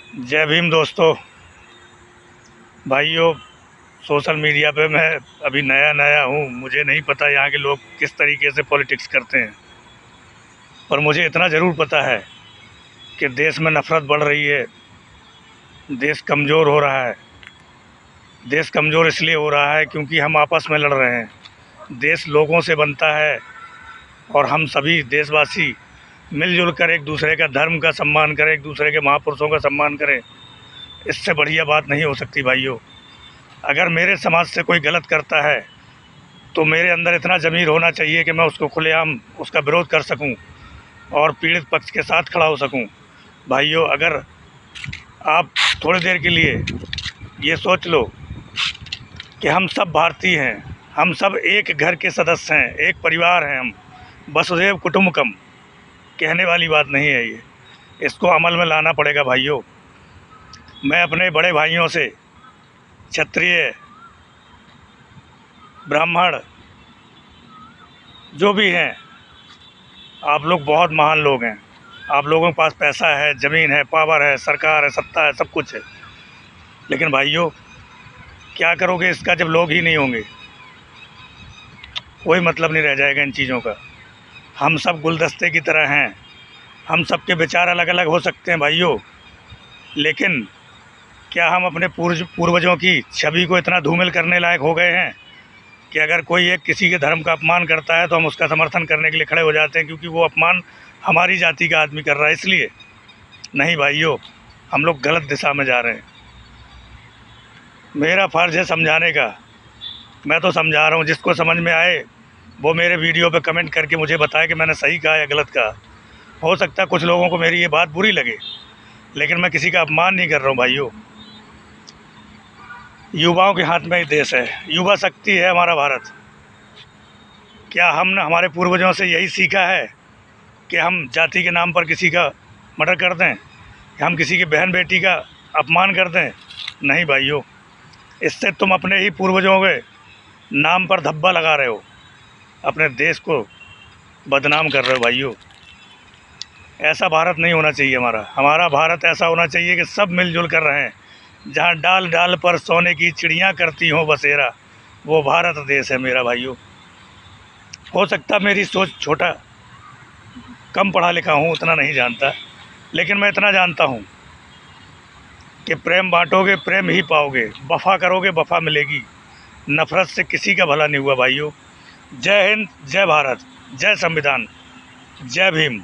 जय भीम दोस्तों, भाइयों। सोशल मीडिया पे मैं अभी नया हूँ, मुझे नहीं पता यहाँ के लोग किस तरीके से पॉलिटिक्स करते हैं, पर मुझे इतना ज़रूर पता है कि देश में नफ़रत बढ़ रही है, देश कमज़ोर हो रहा है। देश कमज़ोर इसलिए हो रहा है क्योंकि हम आपस में लड़ रहे हैं। देश लोगों से बनता है और हम सभी देशवासी मिलजुल कर एक दूसरे का धर्म का सम्मान करें, एक दूसरे के महापुरुषों का सम्मान करें। इससे बढ़िया बात नहीं हो सकती भाइयों। अगर मेरे समाज से कोई गलत करता है तो मेरे अंदर इतना ज़मीर होना चाहिए कि मैं उसको खुलेआम उसका विरोध कर सकूं और पीड़ित पक्ष के साथ खड़ा हो सकूं। भाइयों, अगर आप थोड़ी देर के लिए ये सोच लो कि हम सब भारतीय हैं, हम सब एक घर के सदस्य हैं, एक परिवार हैं, हम वसुधैव कुटुंबकम कहने वाली बात नहीं है ये। इसको अमल में लाना पड़ेगा भाइयों। मैं अपने बड़े भाइयों से, क्षत्रिय, ब्राह्मण जो भी हैं, आप लोग बहुत महान लोग हैं। आप लोगों के पास पैसा है, ज़मीन है, पावर है, सरकार है, सत्ता है, सब कुछ है, लेकिन भाइयों क्या करोगे इसका जब लोग ही नहीं होंगे? कोई मतलब नहीं रह जाएगा इन चीज़ों का। हम सब गुलदस्ते की तरह हैं, हम सबके विचार अलग अलग हो सकते हैं भाइयों, लेकिन क्या हम अपने पूर्वजों की छवि को इतना धूमिल करने लायक हो गए हैं कि अगर कोई एक किसी के धर्म का अपमान करता है तो हम उसका समर्थन करने के लिए खड़े हो जाते हैं क्योंकि वो अपमान हमारी जाति का आदमी कर रहा है? इसलिए नहीं भाइयों, हम लोग गलत दिशा में जा रहे हैं। मेरा फ़र्ज़ है समझाने का, मैं तो समझा रहा हूँ। जिसको समझ में आए वो मेरे वीडियो पे कमेंट करके मुझे बताए कि मैंने सही कहा या गलत कहा। हो सकता है कुछ लोगों को मेरी ये बात बुरी लगे, लेकिन मैं किसी का अपमान नहीं कर रहा हूँ भाइयों। युवाओं के हाथ में ही देश है, युवा शक्ति है हमारा भारत। क्या हमने हमारे पूर्वजों से यही सीखा है कि हम जाति के नाम पर किसी का मर्डर कर दें, हम किसी की बहन बेटी का अपमान कर दें? नहीं भाइयों, इससे तुम अपने ही पूर्वजों के नाम पर धब्बा लगा रहे हो, अपने देश को बदनाम कर रहे हो भाइयों। ऐसा भारत नहीं होना चाहिए हमारा भारत ऐसा होना चाहिए कि सब मिलजुल कर रहें, जहाँ डाल डाल पर सोने की चिड़ियाँ करती हों बसेरा, वो भारत देश है मेरा भाइयों। हो सकता मेरी सोच छोटा, कम पढ़ा लिखा हूँ, उतना नहीं जानता, लेकिन मैं इतना जानता हूँ कि प्रेम बांटोगे प्रेम ही पाओगे, वफ़ा करोगे वफ़ा मिलेगी। नफ़रत से किसी का भला नहीं हुआ भाइयों। जय हिंद, जय भारत, जय संविधान, जय भीम।